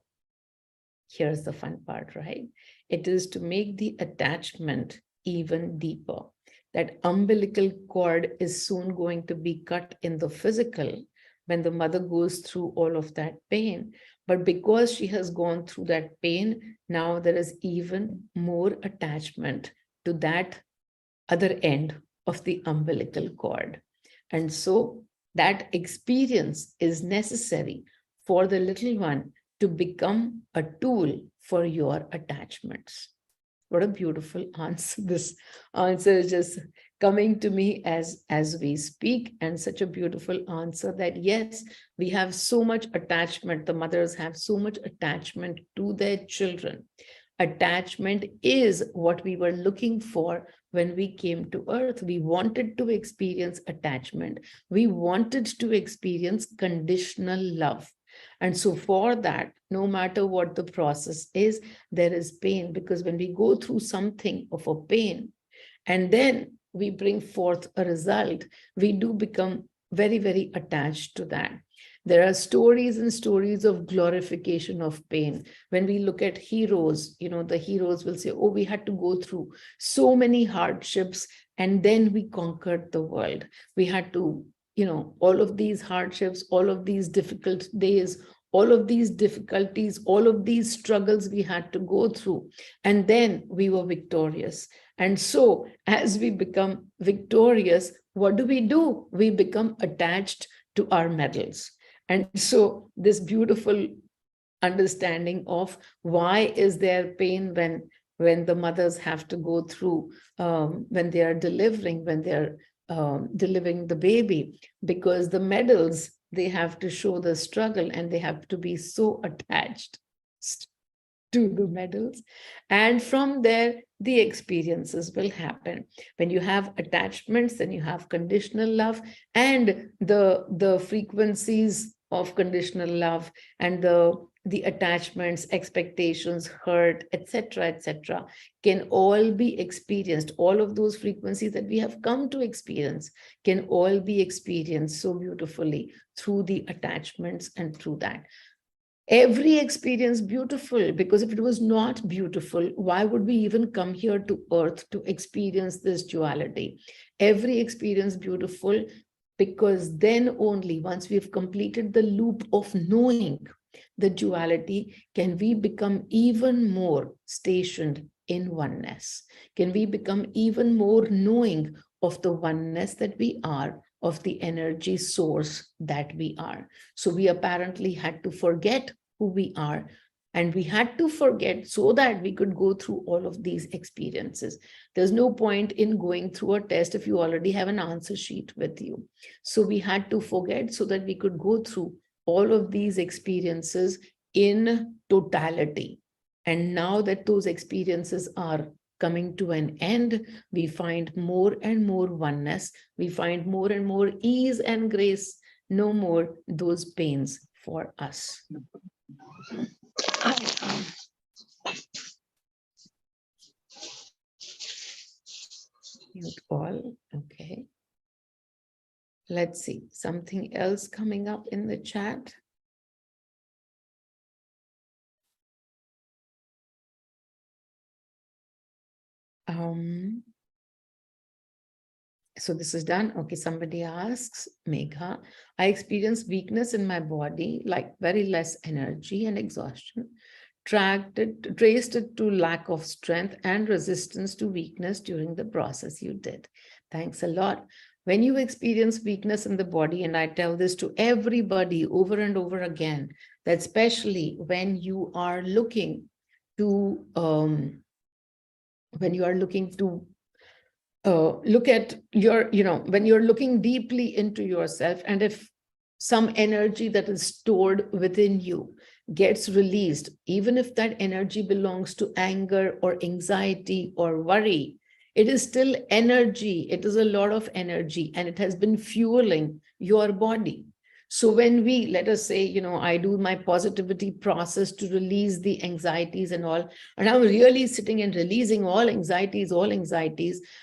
Here's the fun part, right? It is to make the attachment even deeper. That umbilical cord is soon going to be cut in the physical when the mother goes through all of that pain. But because she has gone through that pain, now there is even more attachment to that other end of the umbilical cord. And so that experience is necessary for the little one to become a tool for your attachments. What a beautiful answer. This answer is just coming to me as we speak, and such a beautiful answer that yes, we have so much attachment. The mothers have so much attachment to their children. Attachment is what we were looking for when we came to earth. We wanted to experience attachment. We wanted to experience conditional love. And so for that, no matter what the process is, there is pain, because when we go through something of a pain and then we bring forth a result, we do become very, very attached to that. There are stories and stories of glorification of pain. When we look at heroes, the heroes will say, oh, we had to go through so many hardships and then we conquered the world. We had to, all of these hardships, all of these difficult days, all of these difficulties, all of these struggles we had to go through, and then we were victorious. And so as we become victorious, what do? We become attached to our medals. And so this beautiful understanding of why is there pain when the mothers have to go through, when they are delivering, when they're delivering the baby, because the medals, they have to show the struggle and they have to be so attached to the medals. And from there, the experiences will happen. When you have attachments, then you have conditional love, and the frequencies of conditional love and the attachments, expectations, hurt, etc., can all be experienced. All of those frequencies that we have come to experience can all be experienced so beautifully through the attachments and through that. Every experience beautiful, because if it was not beautiful, why would we even come here to earth to experience this duality? Every experience beautiful, because then only once we've completed the loop of knowing the duality, can we become even more stationed in oneness? Can we become even more knowing of the oneness that we are, of the energy source that we are? So we apparently had to forget who we are, and we had to forget so that we could go through all of these experiences. There's no point in going through a test if you already have an answer sheet with you. So we had to forget so that we could go through all of these experiences in totality. And now that those experiences are coming to an end, we find more and more oneness. We find more and more ease and grace. No more those pains for us. Mute all. Okay. Let's see, something else coming up in the chat. So this is done. Okay, somebody asks, Megha, I experience weakness in my body, like very less energy and exhaustion. Traced it to lack of strength and resistance to weakness during the process you did. Thanks a lot. When you experience weakness in the body, and I tell this to everybody over and over again, that especially when you are looking to look at your, when you're looking deeply into yourself, and if some energy that is stored within you gets released, even if that energy belongs to anger or anxiety or worry, it is still energy. It is a lot of energy, and it has been fueling your body. So when we, let us say, I do my positivity process to release the anxieties and all, and I'm really sitting and releasing all anxieties,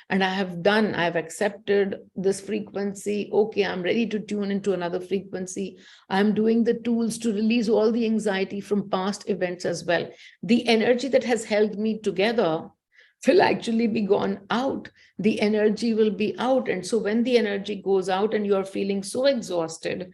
and I've accepted this frequency. Okay, I'm ready to tune into another frequency. I'm doing the tools to release all the anxiety from past events as well. The energy that has held me together will actually be gone out. The energy will be out. And so when the energy goes out and you're feeling so exhausted,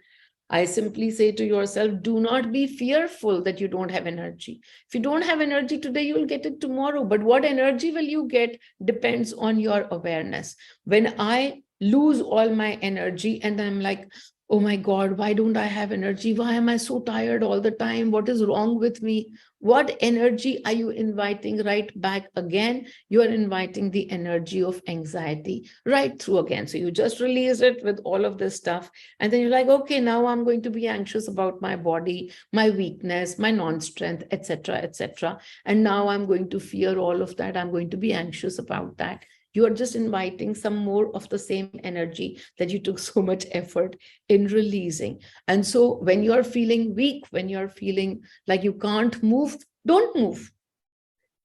I simply say to yourself, do not be fearful that you don't have energy. If you don't have energy today, you will get it tomorrow. But what energy will you get depends on your awareness. When I lose all my energy and I'm like, oh my God, why don't I have energy? Why am I so tired all the time? What is wrong with me? What energy are you inviting right back again? You are inviting the energy of anxiety right through again. So you just release it with all of this stuff. And then you're like, okay, now I'm going to be anxious about my body, my weakness, my non-strength, etc., etc. And now I'm going to fear all of that. I'm going to be anxious about that. You are just inviting some more of the same energy that you took so much effort in releasing. And so when you're feeling weak, when you're feeling like you can't move, don't move.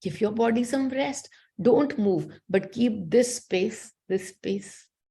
Give your body some rest. Don't move, but keep this space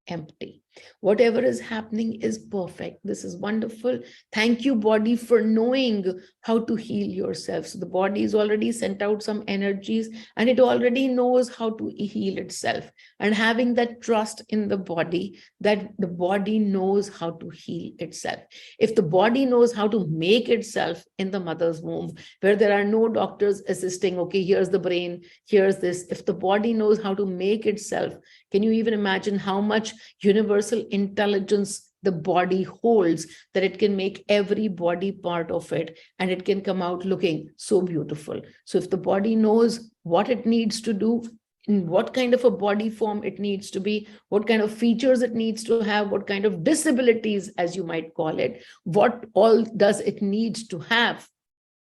empty. Whatever is happening is perfect. This is wonderful. Thank you, body, for knowing how to heal yourself. So the body is already sent out some energies and it already knows how to heal itself. And having that trust in the body, that the body knows how to heal itself. If the body knows how to make itself in the mother's womb, where there are no doctors assisting, okay, here's the brain, here's this. If the body knows how to make itself, can you even imagine how much universal intelligence the body holds, that it can make every body part of it and it can come out looking so beautiful. So if the body knows what it needs to do, in what kind of a body form it needs to be, what kind of features it needs to have, what kind of disabilities, as you might call it, what all does it need to have,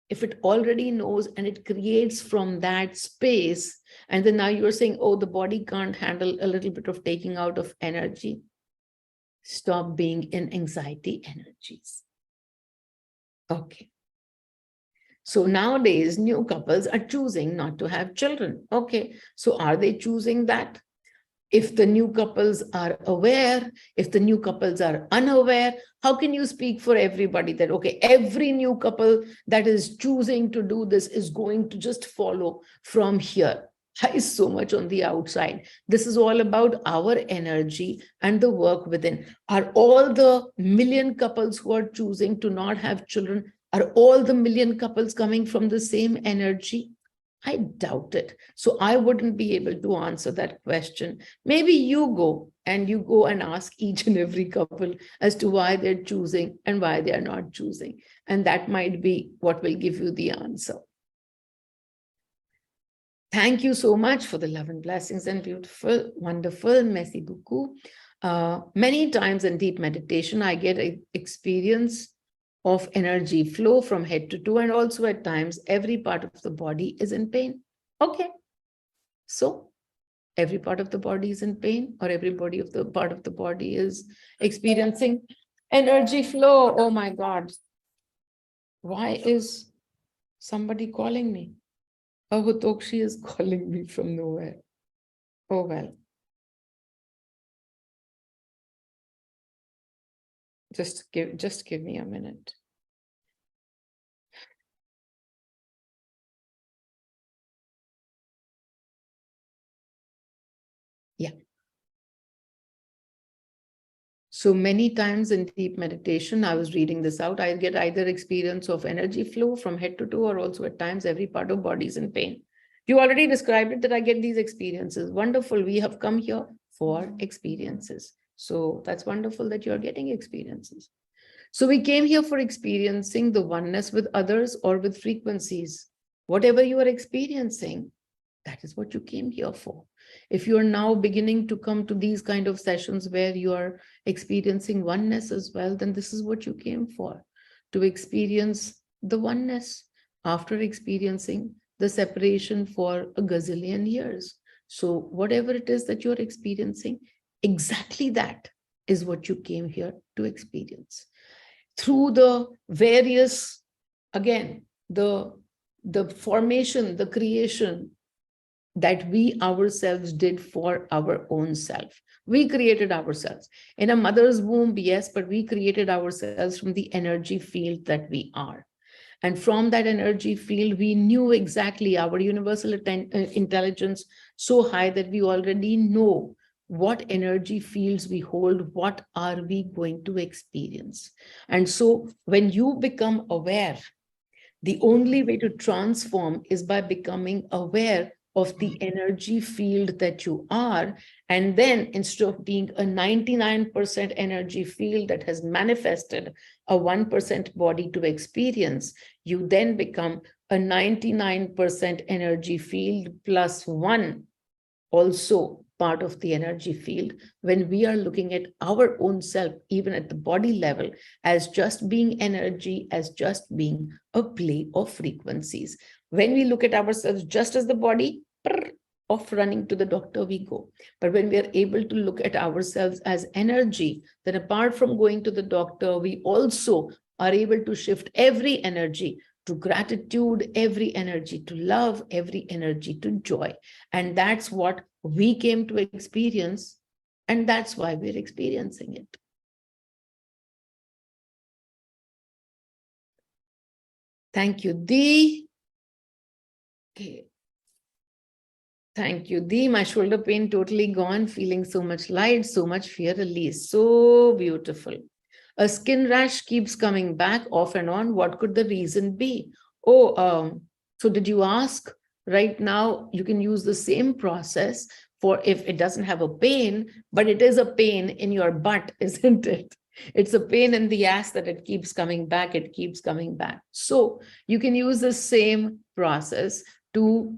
if it already knows and it creates from that space, and then now you're saying, oh, the body can't handle a little bit of taking out of energy. Stop being in anxiety energies. Okay. So nowadays, new couples are choosing not to have children. Okay. So are they choosing that? If the new couples are aware, if the new couples are unaware, how can you speak for everybody that, okay, every new couple that is choosing to do this is going to just follow from here? Is so much on the outside. This is all about our energy and the work within. Are all the million couples who are choosing to not have children, are all the million couples coming from the same energy? I doubt it. So I wouldn't be able to answer that question. Maybe you go and ask each and every couple as to why they're choosing and why they are not choosing. And that might be what will give you the answer. Thank you so much for the love and blessings and beautiful, wonderful, merci beaucoup. Many times in deep meditation, I get an experience of energy flow from head to toe, and also at times, every part of the body is in pain. Okay, so every part of the body is in pain, or every part of the body is experiencing energy flow. Oh my God, why is somebody calling me? Oh, Hutokshi is calling me from nowhere. Oh, well. Just give me a minute. Yeah. So many times in deep meditation, I was reading this out, I get either experience of energy flow from head to toe, or also at times every part of body is in pain. You already described it, that I get these experiences. Wonderful. We have come here for experiences. So that's wonderful that you're getting experiences. So we came here for experiencing the oneness with others or with frequencies. Whatever you are experiencing, that is what you came here for. If you are now beginning to come to these kind of sessions where you are experiencing oneness as well, then this is what you came for, to experience the oneness after experiencing the separation for a gazillion years. So whatever it is that you're experiencing, exactly that is what you came here to experience. Through the various, again, the formation, the creation that we ourselves did for our own self. We created ourselves. In a mother's womb, yes, but we created ourselves from the energy field that we are. And from that energy field, we knew exactly our universal intelligence so high that we already know what energy fields we hold, what are we going to experience. And so when you become aware, the only way to transform is by becoming aware of the energy field that you are. And then instead of being a 99% energy field that has manifested a 1% body to experience, you then become a 99% energy field plus one, also part of the energy field, when we are looking at our own self, even at the body level, as just being energy, as just being a play of frequencies. When we look at ourselves just as the body, off running to the doctor we go. But when we are able to look at ourselves as energy, then apart from going to the doctor, we also are able to shift every energy to gratitude, every energy to love, every energy to joy. And that's what we came to experience, and that's why we're experiencing it. Thank you, Dee. Okay. Thank you, Dee. My shoulder pain totally gone, feeling so much light, so much fear released. So beautiful. A skin rash keeps coming back off and on. What could the reason be? Oh, so did you ask? Right now, you can use the same process for if it doesn't have a pain, but it is a pain in your butt, isn't it? It's a pain in the ass that it keeps coming back. It keeps coming back. So you can use the same process to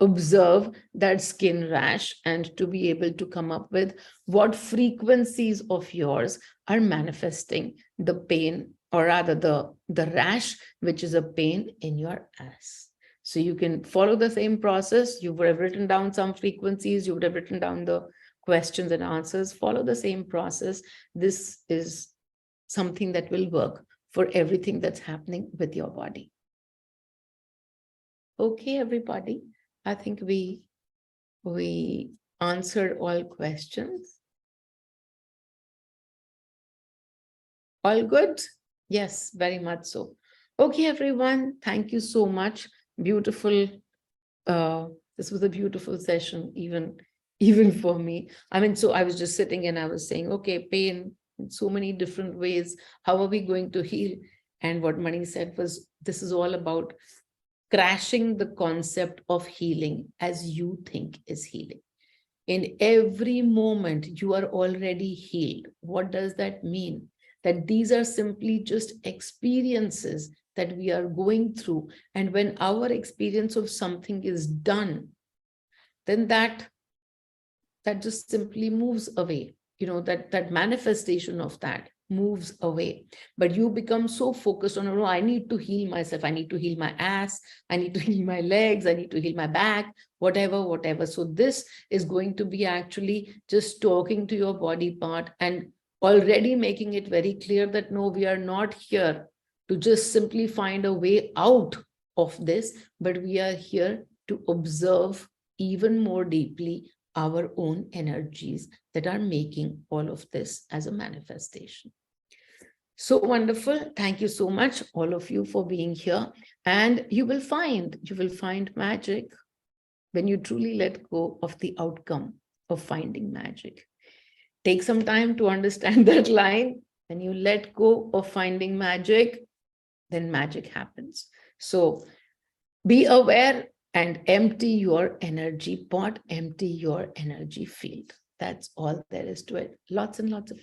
observe that skin rash and to be able to come up with what frequencies of yours are manifesting the pain, or rather the rash, which is a pain in your ass. So you can follow the same process. You would have written down some frequencies, you would have written down the questions and answers, follow the same process. This is something that will work for everything that's happening with your body. Okay, everybody. I think we answered all questions. All good? Yes, very much so. Okay, everyone. Thank you so much. Beautiful. This was a beautiful session, even for me. I mean, so I was just sitting and I was saying, okay, pain in so many different ways. How are we going to heal? And what Mani said was, this is all about crashing the concept of healing as you think is healing. In every moment, you are already healed. What does that mean? That these are simply just experiences that we are going through. And when our experience of something is done, then that just simply moves away. You know, that manifestation of that moves away. But you become so focused on, oh, I need to heal myself. I need to heal my ass. I need to heal my legs. I need to heal my back, whatever. So this is going to be actually just talking to your body part and already making it very clear that no, we are not here to just simply find a way out of this, but we are here to observe even more deeply our own energies that are making all of this as a manifestation. So wonderful. Thank you so much, all of you, for being here. And you will find magic when you truly let go of the outcome of finding magic. Take some time to understand that line. When you let go of finding magic, then magic happens. So be aware and empty your energy pot, empty your energy field. That's all there is to it. Lots and lots of